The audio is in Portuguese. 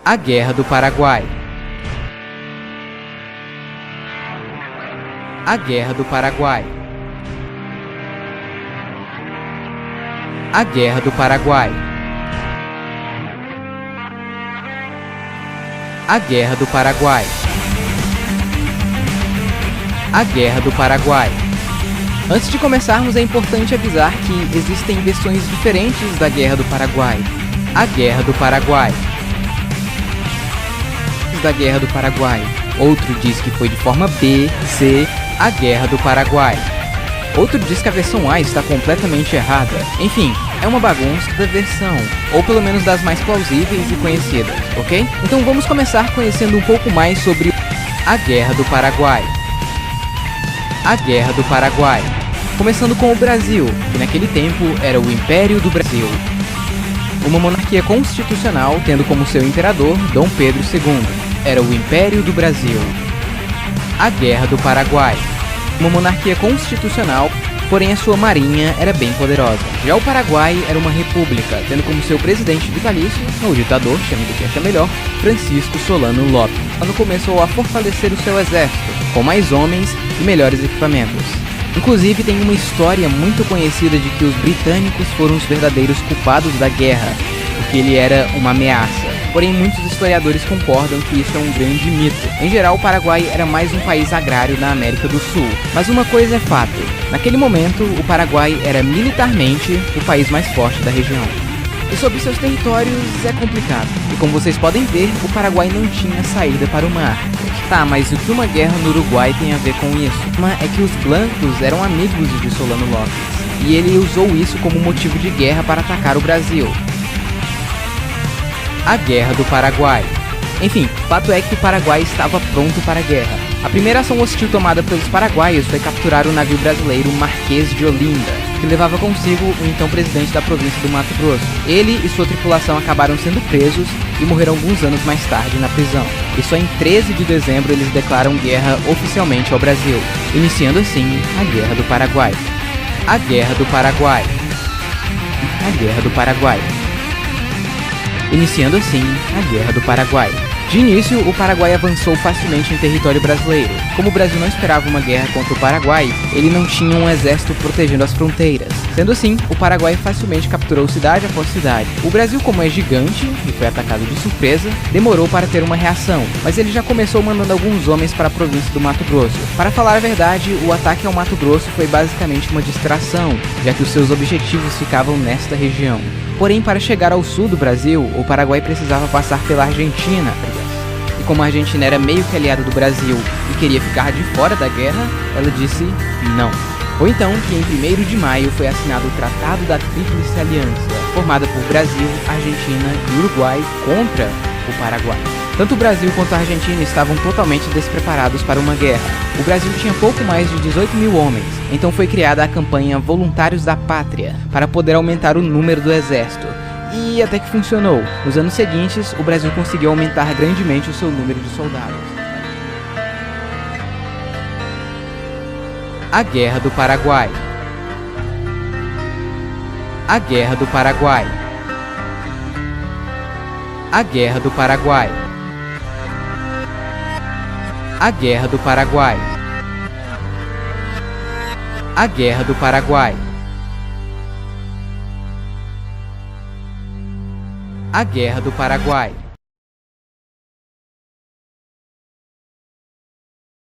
A Guerra do Paraguai. A Guerra do Paraguai. A Guerra do Paraguai. A Guerra do Paraguai. A Guerra do Paraguai. Antes de começarmos, é importante avisar que existem versões diferentes da Guerra do Paraguai. A Guerra do Paraguai. Da Guerra do Paraguai. Outro diz que foi de forma B, C, a Guerra do Paraguai. Outro diz que a versão A está completamente errada. Enfim, é uma bagunça da versão, ou pelo menos das mais plausíveis e conhecidas, ok? Então vamos começar conhecendo um pouco mais sobre a Guerra do Paraguai. A Guerra do Paraguai. Começando com o Brasil, que naquele tempo era o Império do Brasil. Uma monarquia constitucional, tendo como seu imperador Dom Pedro II. Era o Império do Brasil. A Guerra do Paraguai. Uma monarquia constitucional, porém a sua marinha era bem poderosa. Já o Paraguai era uma república, tendo como seu presidente vitalício, ou ditador, chame do que acha melhor, Francisco Solano Lopes. Quando começou a fortalecer o seu exército, com mais homens e melhores equipamentos. Inclusive tem uma história muito conhecida de que os britânicos foram os verdadeiros culpados da guerra, porque ele era uma ameaça. Porém, muitos historiadores concordam que isso é um grande mito. Em geral, o Paraguai era mais um país agrário na América do Sul. Mas uma coisa é fato, naquele momento, o Paraguai era militarmente o país mais forte da região. E sobre seus territórios é complicado. E como vocês podem ver, o Paraguai não tinha saída para o mar. Tá, mas o que uma guerra no Uruguai tem a ver com isso? É que os blancos eram amigos de Solano Lopes. E ele usou isso como motivo de guerra para atacar o Brasil. A Guerra do Paraguai. Enfim, fato é que o Paraguai estava pronto para a guerra. A primeira ação hostil tomada pelos paraguaios foi capturar o navio brasileiro Marquês de Olinda, que levava consigo o então presidente da província do Mato Grosso. Ele e sua tripulação acabaram sendo presos e morreram alguns anos mais tarde na prisão. E só em 13 de dezembro eles declaram guerra oficialmente ao Brasil, iniciando assim a Guerra do Paraguai. A Guerra do Paraguai. A Guerra do Paraguai. Iniciando assim a Guerra do Paraguai. De início, o Paraguai avançou facilmente em território brasileiro. Como o Brasil não esperava uma guerra contra o Paraguai, ele não tinha um exército protegendo as fronteiras. Sendo assim, o Paraguai facilmente capturou cidade após cidade. O Brasil, como é gigante e foi atacado de surpresa, demorou para ter uma reação, mas ele já começou mandando alguns homens para a província do Mato Grosso. Para falar a verdade, o ataque ao Mato Grosso foi basicamente uma distração, já que os seus objetivos ficavam nesta região. Porém, para chegar ao sul do Brasil, o Paraguai precisava passar pela Argentina. E como a Argentina era meio que aliada do Brasil e queria ficar de fora da guerra, ela disse não. Foi então que em 1º de maio foi assinado o Tratado da Tríplice Aliança, formada por Brasil, Argentina e Uruguai contra o Paraguai. Tanto o Brasil quanto a Argentina estavam totalmente despreparados para uma guerra. O Brasil tinha pouco mais de 18 mil homens, então foi criada a campanha Voluntários da Pátria, para poder aumentar o número do exército. E até que funcionou. Nos anos seguintes, o Brasil conseguiu aumentar grandemente o seu número de soldados. A Guerra do Paraguai. A Guerra do Paraguai. A Guerra do Paraguai. A Guerra do Paraguai. A Guerra do Paraguai. A Guerra do Paraguai.